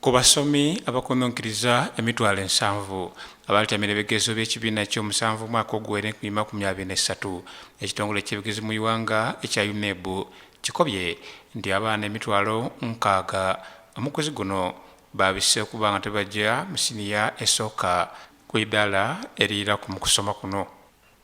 Ku basomi abakononkiriza emitwalo 7 abalitamira ebigezo by'ekibiina ky'omusanvu mwaka ogw'2023 ekitongole ky'ebigezo mu Iwanga ekya UNEB kikobye nti abaana emitwalo 6 omukwezi guno babise okuba nga tebajja mu siniya esooka ku iddaala eriira ku kusoma kuno.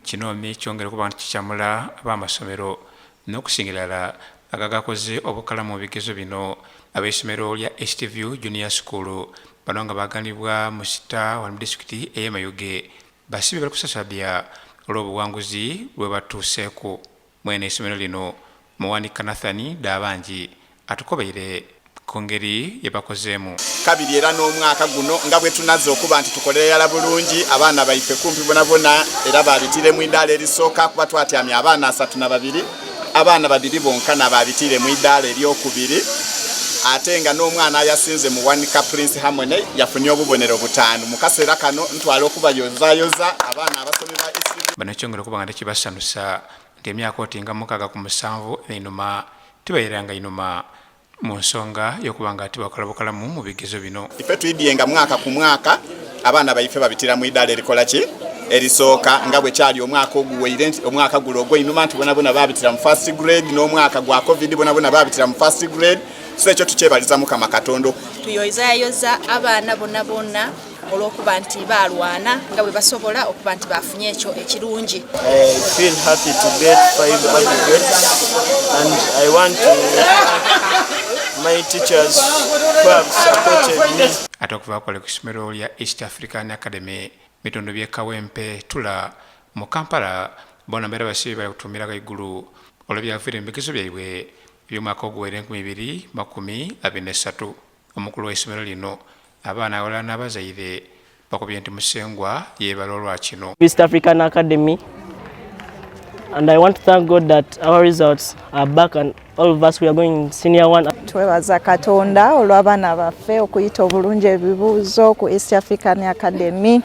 Kino kyongera okuba nti kikyamula ab'amasomero n'okusingira agakoze obukalamu mu bigezo bino ab'essomero lya STV Junior School bano nga baganibwa mu sita wa disitulikiti ey'Emayuge basibye bali kusasabya olw'obuwanguzi bwe batuuseeko. Mwene essomero lino Muwanika Nathani Dabangi atukobeire ku ngeri ye bakozeemu. Kabiri era n'omwaka guno nga bwe tunaze okuba nti tukolerera bulungi abaana baife kumpi bonabona era babitire mu iddaala erisooka kuba twatyamya abaana 32 abaana 2 bonka n'ababitire mu iddaala eryokubiri ate nga n'omwana yasinze mu Muwanika Prince Harmony yafunye obubonero 5 mu kaseera kano ntwala okubayozayoza abaana abasomi ba STV. Bano kyongera okuba nga tekibasanusa nti emyaka otinga 67 einuma tibayiranga inuma mu nsonga y'okuba nga tibakola bukalamu mu bigezo bino. Ife tuyidyenga mwaka ku mwaka abaana baife babitira mu iddaala erikola ki erisooka nga bwe kyali omwaka oguweire omwaka gulo ogw'einuma nti bonabona babitira mu first grade n'omwaka gwa covid bonabona babitira mu first grade. So ekyo tukyebaliza Mukama Katonda. Tuyozayoza abaana bonna olw'okuba nti balwana nga bwe basobola okuba nti bafunye ekyo ekirungi. I feel happy to get 5 aggregates and I want to my teachers who have supported me. Ate okuva ku essomero lya East African Academy bitundu by'e Kawempe Tula mu Kampala bona mbera basibe batuumila ghaigulu olw'ebyaviira mu bigezo byaibwe by'omwaka ogw'2023. Omukulu w'essomero lino abaana awalala n'abazaire bakubye nti musengwa yeebala olwa kino. East African Academy, and I want to thank God that our results are back and all of us we are going in senior 1. Twebaza Katonda olw'abaana baffe okuyita obulungi ebibuuzo ku East African Academy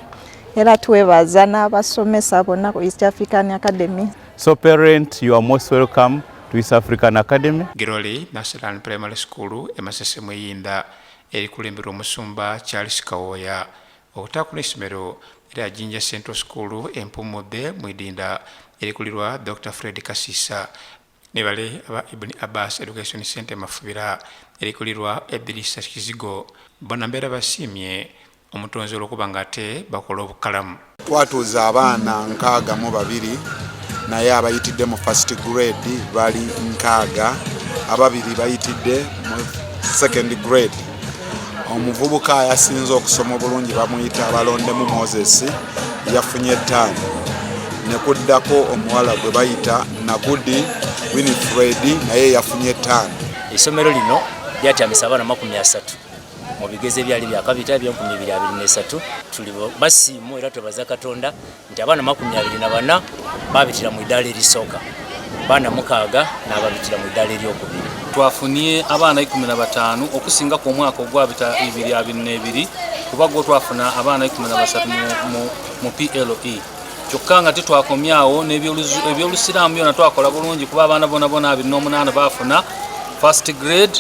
era twebaza n'abasomesa bonna ku East African Academy. So parent, you are most welcome to East African Academy. Giroli National Primary School emasese mweyinda erikulembera omusumba Charles Kawoya okutakula essomero erya Jinja Central School empumudde mwidinda erikulirwa Dr. Fred Kasisa nebale aba Ibn Abbas Education Center Mafubira erikulirwa Ebilisa Kizigo bona mbera basimye omutonzi olw'okuba nga ate bakola obukalamu. Twatuuza abaana 62 naye abayitidde mu first grade bali 6, ababiri bayitidde mu second grade. Omuvubuka yasinze okusoma obulungi bamuyita Balondemu Moses yafunye 5 ne kuddako omuwala gwe bayita Nagudi Winifred naye yafunye 5. Essomero lino lyatyamisa abaana 30 mu bigezo ebyali byakabita bya-2023 tuli basiimu era twebaza Katonda nti abaana 24 babitira mu iddaala erisooka, baana 6 n'ababitira mu iddaala eryokubiri. Twafunye abaana 15 okusinga ku mwaka ogwabita 2022 kuba gwo twafuna abaana 13 mu PLE. Kyokka nga titwakomyawo n'ebyolusiraamu byonna twakola bulungi kuba abaana bona 28 bafuna first grade